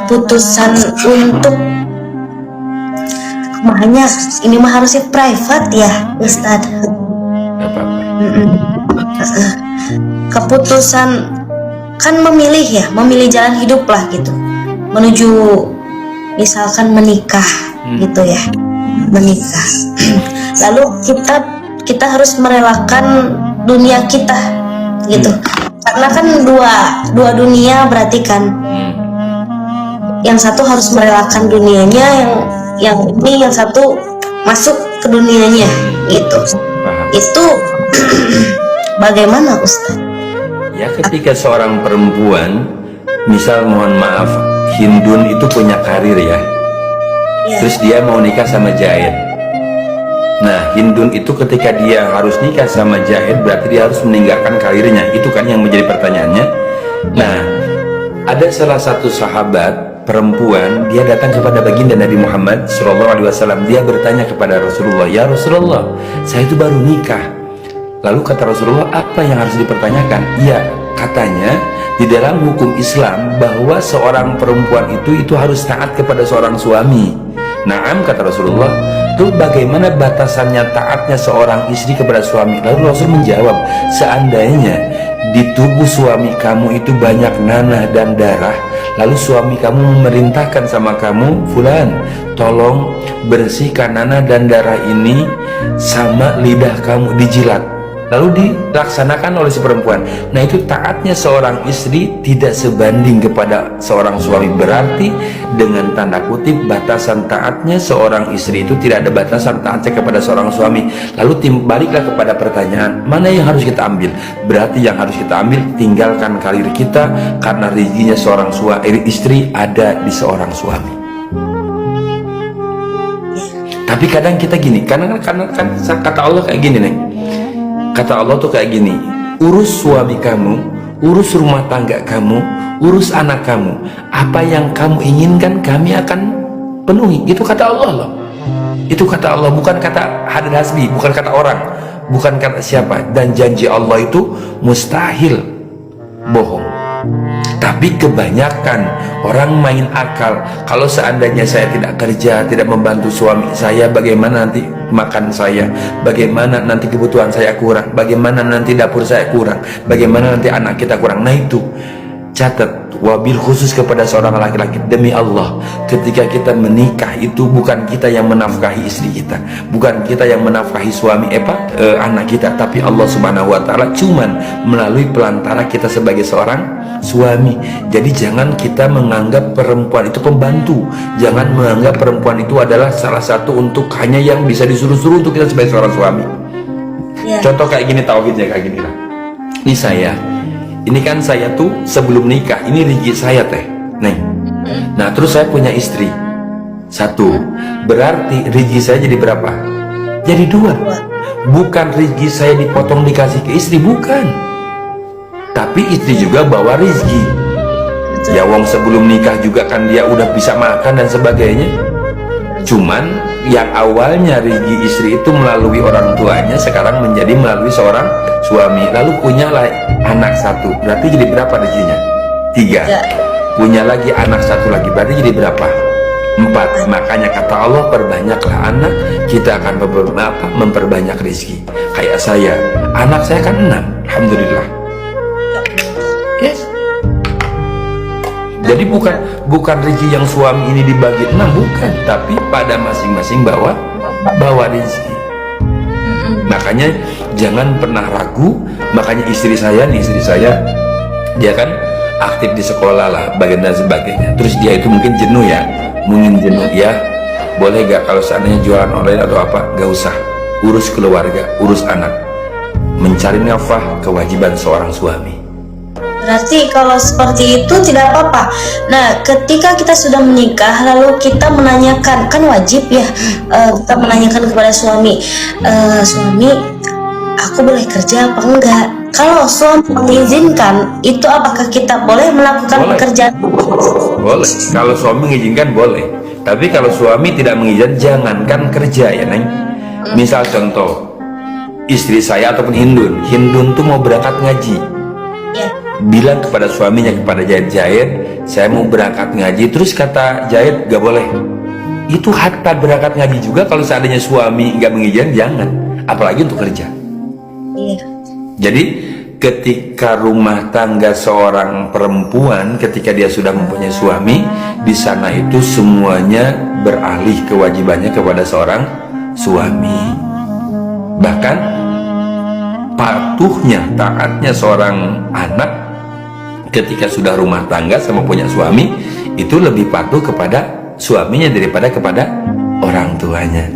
keputusan untuk makanya ini mah harusnya private ya Ustadz. Keputusan kan memilih jalan hidup lah gitu, menuju misalkan menikah gitu ya, menikah. Lalu kita harus merelakan dunia kita gitu, karena kan dua dunia berarti kan, yang satu harus merelakan dunianya, yang satu masuk ke dunianya gitu. Itu bagaimana Ustaz? Ya, ketika seorang perempuan, misal mohon maaf, Hindun itu punya karir ya, terus dia mau nikah sama Jahit. Nah, Hindun itu ketika dia harus nikah sama Jahit, berarti dia harus meninggalkan karirnya. Itu kan yang menjadi pertanyaannya. Nah, ada salah satu sahabat perempuan, dia datang kepada baginda Nabi Muhammad SAW. Dia bertanya kepada Rasulullah, "Ya Rasulullah, saya itu baru nikah." Lalu kata Rasulullah, "Apa yang harus dipertanyakan?" "Ya," katanya, "di dalam hukum Islam bahwa seorang perempuan itu harus taat kepada seorang suami." "Naam," kata Rasulullah. "Itu bagaimana batasannya taatnya seorang istri kepada suami?" Lalu Rasul menjawab, "Seandainya di tubuh suami kamu itu banyak nanah dan darah, lalu suami kamu memerintahkan sama kamu, 'Fulan, tolong bersihkan nanah dan darah ini sama lidah kamu, dijilat,' lalu dilaksanakan oleh si perempuan. Nah, itu taatnya seorang istri tidak sebanding kepada seorang suami. Berarti dengan tanda kutip batasan taatnya seorang istri itu tidak ada batasan taatnya kepada seorang suami. Lalu baliklah kepada pertanyaan, mana yang harus kita ambil? Berarti yang harus kita ambil, tinggalkan karir kita, karena rezekinya seorang istri ada di seorang suami. Tapi kadang kita gini, karena kan kata Allah kayak gini nih. Kata Allah tuh kayak gini, urus suami kamu, urus rumah tangga kamu, urus anak kamu. Apa yang kamu inginkan kami akan penuhi. Itu kata Allah loh. Itu kata Allah, bukan kata Haddad Hasbi, bukan kata orang, bukan kata siapa. Dan janji Allah itu mustahil bohong. Tapi kebanyakan orang main akal. Kalau seandainya saya tidak kerja, tidak membantu suami saya, bagaimana nanti makan saya? Bagaimana nanti kebutuhan saya kurang? Bagaimana nanti dapur saya kurang? Bagaimana nanti anak kita kurang? Nah, itu catat, wabil khusus kepada seorang laki-laki, demi Allah, ketika kita menikah itu bukan kita yang menafkahi istri kita, bukan kita yang menafkahi suami anak kita, tapi Allah Subhanahu wa taala cuman melalui pelantara kita sebagai seorang suami. Jadi jangan kita menganggap perempuan itu pembantu, jangan menganggap perempuan itu adalah salah satu untuk hanya yang bisa disuruh-suruh untuk kita sebagai seorang suami. Contoh kayak gini, tauhidnya kayak gini lah. Ini ini kan saya tuh sebelum nikah, ini rezeki saya teh, nih. Nah, terus saya punya istri satu, berarti rezeki saya jadi berapa? Jadi dua. Bukan rezeki saya dipotong dikasih ke istri, bukan. Tapi istri juga bawa rezeki. Ya wong sebelum nikah juga kan dia udah bisa makan dan sebagainya. Cuman yang awalnya rezeki istri itu melalui orang tuanya, sekarang menjadi melalui seorang suami. Lalu punyalah anak satu, berarti jadi berapa rezekinya? 3. Punya lagi anak satu lagi, berarti jadi berapa? 4. Makanya kata Allah, perbanyaklah anak, kita akan memperbanyak rezeki. Kayak saya, anak saya kan 6, alhamdulillah. Jadi bukan rezeki yang suami ini dibagi 6, bukan, tapi pada masing-masing bawa rezeki. Makanya jangan pernah ragu. Makanya istri saya dia kan aktif di sekolah lah, bagian dan sebagainya. Terus dia itu mungkin jenuh ya, boleh gak kalau seandainya jualan online atau apa, gak usah, urus keluarga, urus anak, mencari nafkah kewajiban seorang suami. Berarti kalau seperti itu tidak apa-apa. Nah, ketika kita sudah menikah, lalu kita menanyakan, kan wajib ya, kita menanyakan kepada suami, suami, aku boleh kerja apa enggak? Kalau suami mengizinkan, itu apakah kita boleh melakukan pekerjaan? Boleh. Kalau suami mengizinkan boleh. Tapi kalau suami tidak mengizinkan, jangankan kerja ya, Neng. Misal contoh, istri saya ataupun Hindun tuh mau berangkat ngaji. Bilang kepada suaminya, kepada Jahit, saya mau berangkat ngaji, terus kata Jahid gak boleh. Itu hatta berangkat ngaji juga kalau seandainya suami gak mengizinkan, jangan, apalagi untuk kerja. Iya. Jadi ketika rumah tangga seorang perempuan, ketika dia sudah mempunyai suami, di sana itu semuanya beralih kewajibannya kepada seorang suami. Bahkan patuhnya, taatnya seorang anak ketika sudah rumah tangga sama punya suami, itu lebih patuh kepada suaminya daripada kepada orang tuanya.